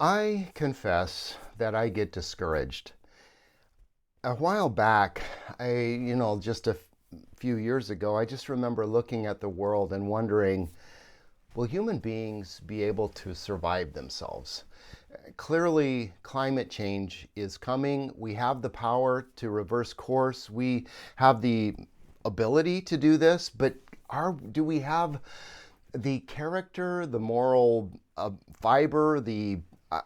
I confess that I get discouraged. A while back, just a few years ago, I just remember looking at the world and wondering, will human beings be able to survive themselves? Clearly, climate change is coming. We have the power to reverse course. We have the ability to do this, but do we have the character, the moral fiber, the uh,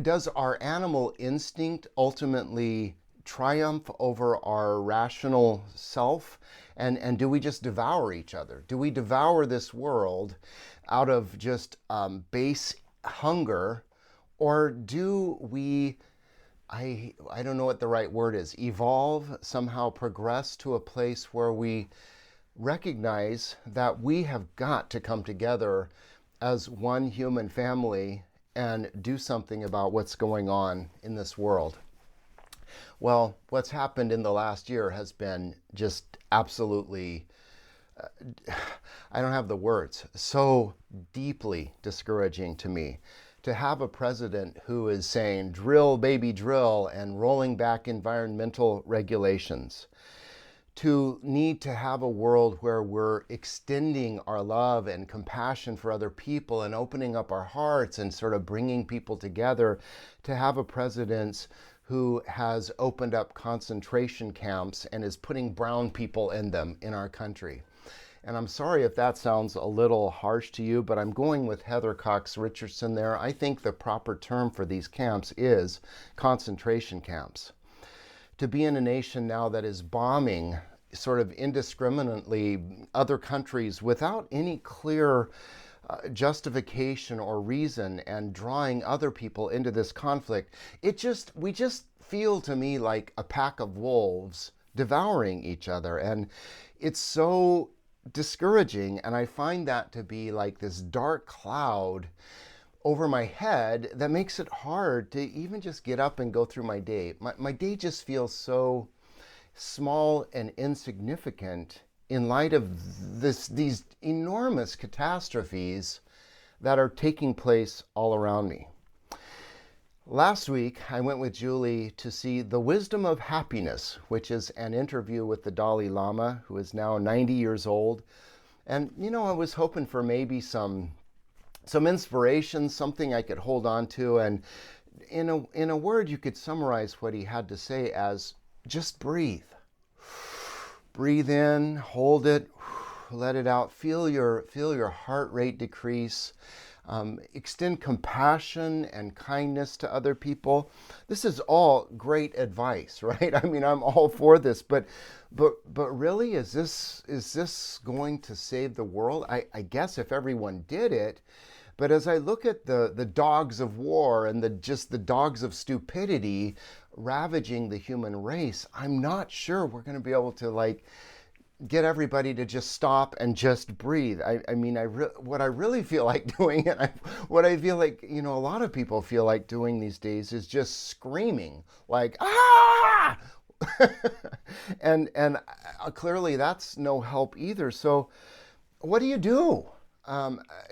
does our animal instinct ultimately triumph over our rational self? And do we just devour each other? Do we devour this world out of just base hunger? Or do we, I don't know what the right word is, evolve, somehow progress to a place where we recognize that we have got to come together as one human family and do something about what's going on in this world? Well, what's happened in the last year has been just absolutely, I don't have the words, so deeply discouraging to me. To have a president who is saying, drill, baby, drill, and rolling back environmental regulations, to need to have a world where we're extending our love and compassion for other people and opening up our hearts and sort of bringing people together, to have a president who has opened up concentration camps and is putting brown people in them in our country. And I'm sorry if that sounds a little harsh to you, but I'm going with Heather Cox Richardson there. I think the proper term for these camps is concentration camps. To be in a nation now that is bombing sort of indiscriminately other countries without any clear justification or reason, and drawing other people into this conflict, we just feel to me like a pack of wolves devouring each other. And it's so discouraging, and I find that to be like this dark cloud over my head that makes it hard to even just get up and go through my day. My day just feels so small and insignificant in light of these enormous catastrophes that are taking place all around me. Last week, I went with Julie to see The Wisdom of Happiness, which is an interview with the Dalai Lama, who is now 90 years old. And, I was hoping for maybe some inspiration, something I could hold on to. And in a word, you could summarize what he had to say as just breathe. Breathe in, hold it, let it out. Feel your heart rate decrease. Extend compassion and kindness to other people. This is all great advice, right? I mean, I'm all for this, but really, is this going to save the world? I guess if everyone did it. But as I look at the dogs of war and the dogs of stupidity ravaging the human race, I'm not sure we're going to be able to get everybody to just stop and just breathe. What I really feel like doing, and what I feel like a lot of people feel like doing these days, is just screaming like ah, and clearly that's no help either. So what do you do?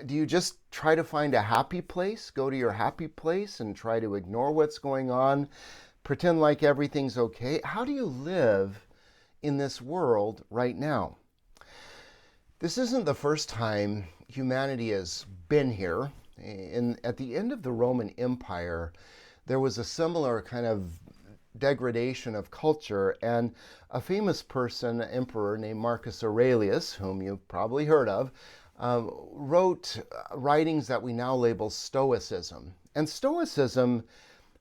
Do you just try to find a happy place, go to your happy place and try to ignore what's going on, pretend like everything's okay? How do you live in this world right now? This isn't the first time humanity has been here. At the end of the Roman Empire, there was a similar kind of degradation of culture, and a famous person, emperor named Marcus Aurelius, whom you've probably heard of, wrote writings that we now label Stoicism. And Stoicism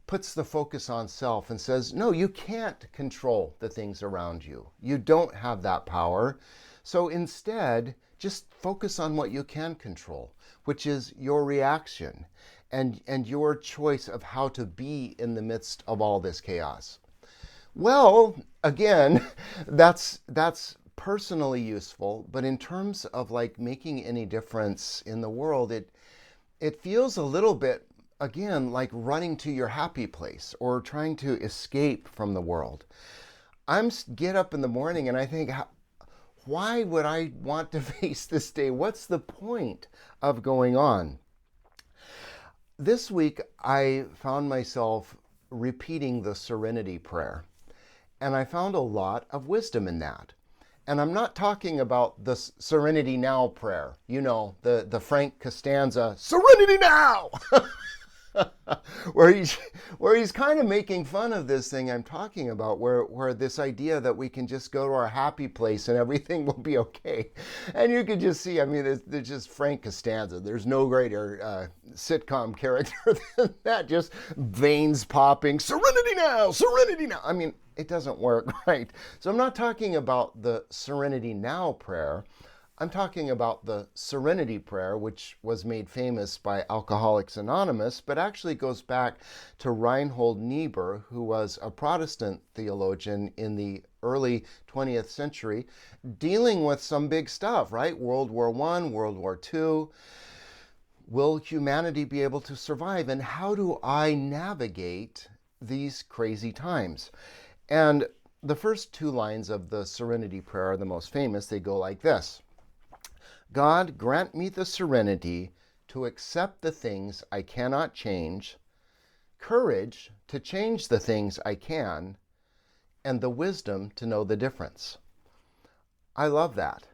puts the focus on self and says, no, you can't control the things around you. You don't have that power. So instead, just focus on what you can control, which is your reaction and your choice of how to be in the midst of all this chaos. Well, again, that's personally useful, but in terms of making any difference in the world, it feels a little bit, again, like running to your happy place or trying to escape from the world. Get up in the morning and I think, why would I want to face this day? What's the point of going on? This week, I found myself repeating the Serenity Prayer, and I found a lot of wisdom in that. And I'm not talking about the Serenity Now prayer, the Frank Constanza, Serenity Now! where he's kind of making fun of this thing I'm talking about, where this idea that we can just go to our happy place and everything will be okay. And you can just see, I mean, there's just Frank Constanza. There's no greater sitcom character than that. Just veins popping, Serenity Now, Serenity Now. I mean, it doesn't work, right? So I'm not talking about the Serenity Now prayer. I'm talking about the Serenity Prayer, which was made famous by Alcoholics Anonymous, but actually goes back to Reinhold Niebuhr, who was a Protestant theologian in the early 20th century, dealing with some big stuff, right? World War I, World War II. Will humanity be able to survive? And how do I navigate these crazy times? And the first two lines of the Serenity Prayer are the most famous. They go like this. God, grant me the serenity to accept the things I cannot change, courage to change the things I can, and the wisdom to know the difference. I love that.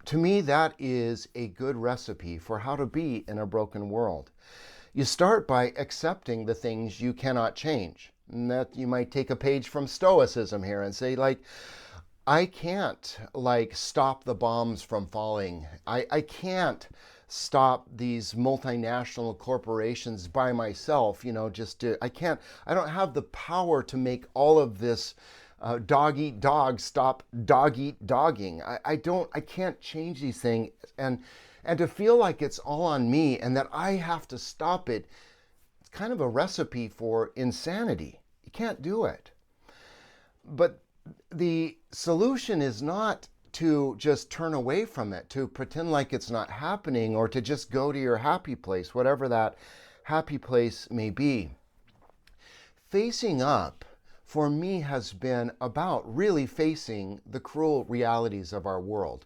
To me, that is a good recipe for how to be in a broken world. You start by accepting the things you cannot change. And that you might take a page from Stoicism here and say, I can't stop the bombs from falling. I can't stop these multinational corporations by myself, I don't have the power to make all of this dog eat dog stop dog eat dogging. I can't change these things, and to feel like it's all on me and that I have to stop it, it's kind of a recipe for insanity. You can't do it. But the solution is not to just turn away from it, to pretend like it's not happening, or to just go to your happy place, whatever that happy place may be. Facing up, for me, has been about really facing the cruel realities of our world.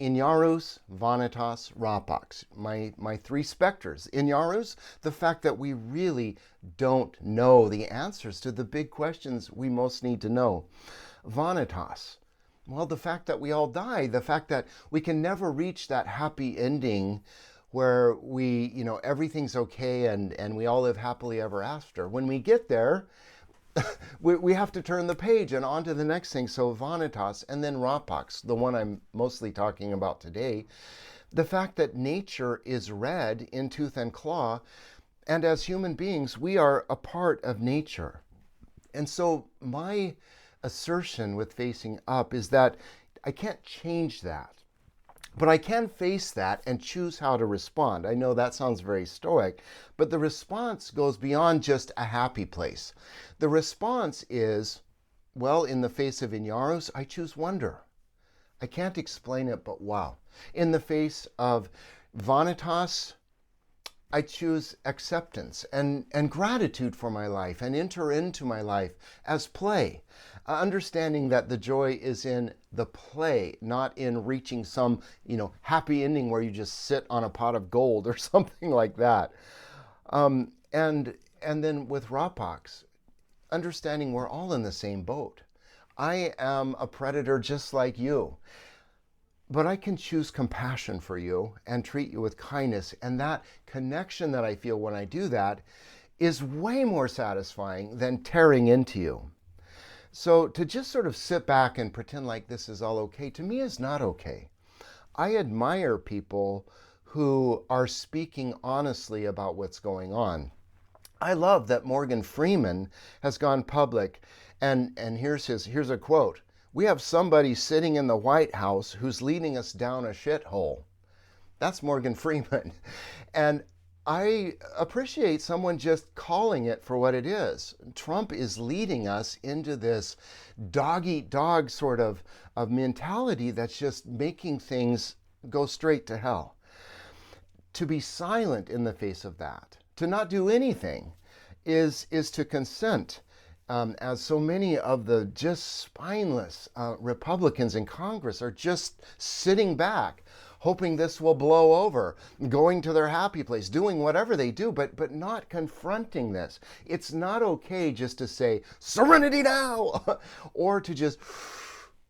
Inyarus, Vanitas, Rapax, my three specters. Inyarus, the fact that we really don't know the answers to the big questions we most need to know. Vanitas, well, the fact that we all die, the fact that we can never reach that happy ending where everything's okay and we all live happily ever after. When we get there, we have to turn the page and on to the next thing. So Vanitas, and then Rapax, the one I'm mostly talking about today, the fact that nature is red in tooth and claw, and as human beings, we are a part of nature. And so my assertion with facing up is that I can't change that, but I can face that and choose how to respond. I know that sounds very stoic, but the response goes beyond just a happy place. The response is, well, in the face of Inyarus, I choose wonder. I can't explain it, but wow. In the face of Vanitas, I choose acceptance and gratitude for my life and enter into my life as play, understanding that the joy is in the play, not in reaching some, happy ending where you just sit on a pot of gold or something like that. And then with Rapax, understanding we're all in the same boat. I am a predator just like you. But I can choose compassion for you and treat you with kindness. And that connection that I feel when I do that is way more satisfying than tearing into you. So to just sort of sit back and pretend like this is all okay, to me is not okay. I admire people who are speaking honestly about what's going on. I love that Morgan Freeman has gone public, and here's a quote. We have somebody sitting in the White House who's leading us down a shithole. That's Morgan Freeman. And I appreciate someone just calling it for what it is. Trump is leading us into this dog-eat-dog sort of mentality that's just making things go straight to hell. To be silent in the face of that, to not do anything, is to consent. As so many of the just spineless Republicans in Congress are just sitting back, hoping this will blow over, going to their happy place, doing whatever they do, but not confronting this. It's not okay just to say, Serenity Now, or to just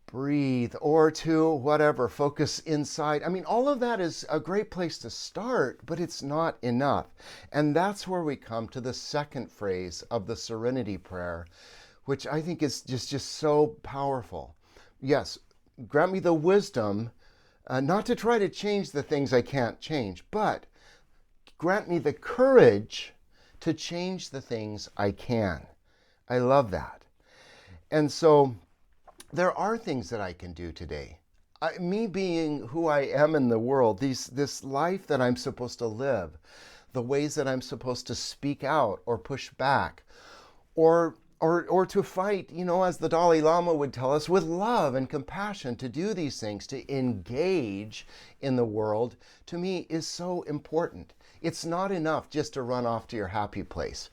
breathe, or to whatever, focus inside. I mean, all of that is a great place to start, but it's not enough. And that's where we come to the second phrase of the Serenity Prayer, which I think is just so powerful. Yes, grant me the wisdom not to try to change the things I can't change, but grant me the courage to change the things I can. I love that. And so there are things that I can do today. Me being who I am in the world, this life that I'm supposed to live, the ways that I'm supposed to speak out or push back, or to fight, as the Dalai Lama would tell us, with love and compassion, to do these things, to engage in the world, to me is so important. It's not enough just to run off to your happy place.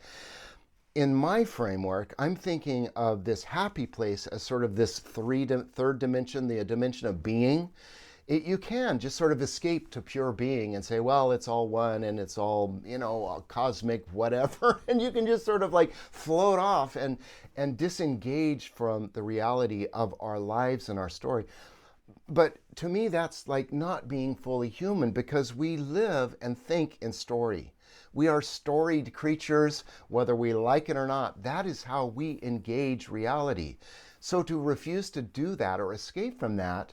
In my framework, I'm thinking of this happy place as sort of this third dimension, the dimension of being. You can just sort of escape to pure being and say, well, it's all one and it's all, a cosmic whatever. And you can just sort of like float off and disengage from the reality of our lives and our story. But to me, that's like not being fully human, because we live and think in story. We are storied creatures, whether we like it or not. That is how we engage reality. So to refuse to do that or escape from that,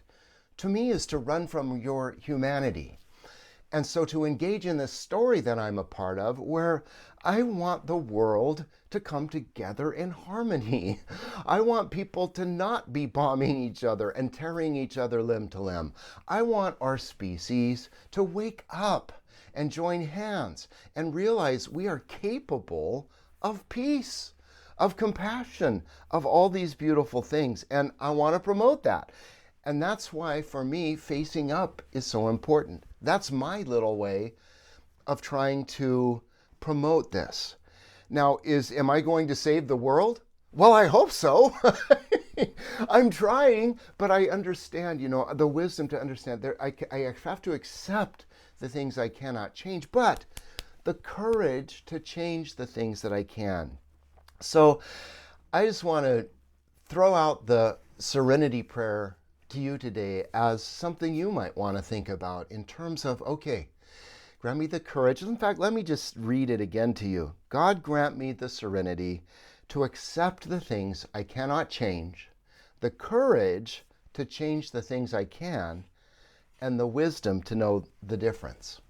to me, is to run from your humanity. And so to engage in this story that I'm a part of, where I want the world to come together in harmony. I want people to not be bombing each other and tearing each other limb to limb. I want our species to wake up and join hands and realize we are capable of peace, of compassion, of all these beautiful things. And I want to promote that. And that's why, for me, facing up is so important. That's my little way of trying to promote this. Now, am I going to save the world? Well, I hope so. I'm trying, but I understand, the wisdom to understand that I have to accept the things I cannot change, but the courage to change the things that I can. So I just want to throw out the Serenity Prayer to you today as something you might want to think about in terms of, okay, grant me the courage. In fact, let me just read it again to you. God, grant me the serenity to accept the things I cannot change, the courage to change the things I can, and the wisdom to know the difference.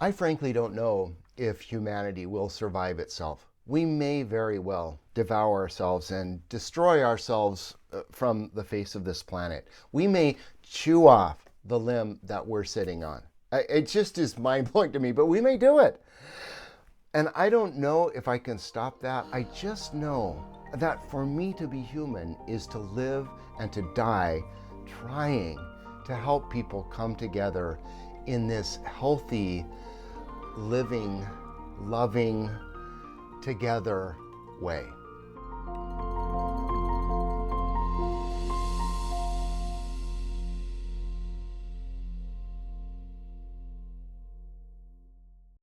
I frankly don't know if humanity will survive itself. We may very well devour ourselves and destroy ourselves from the face of this planet. We may chew off the limb that we're sitting on. It just is mind-blowing to me, but we may do it. And I don't know if I can stop that. I just know that for me to be human is to live and to die trying to help people come together in this healthy, living, loving, together way.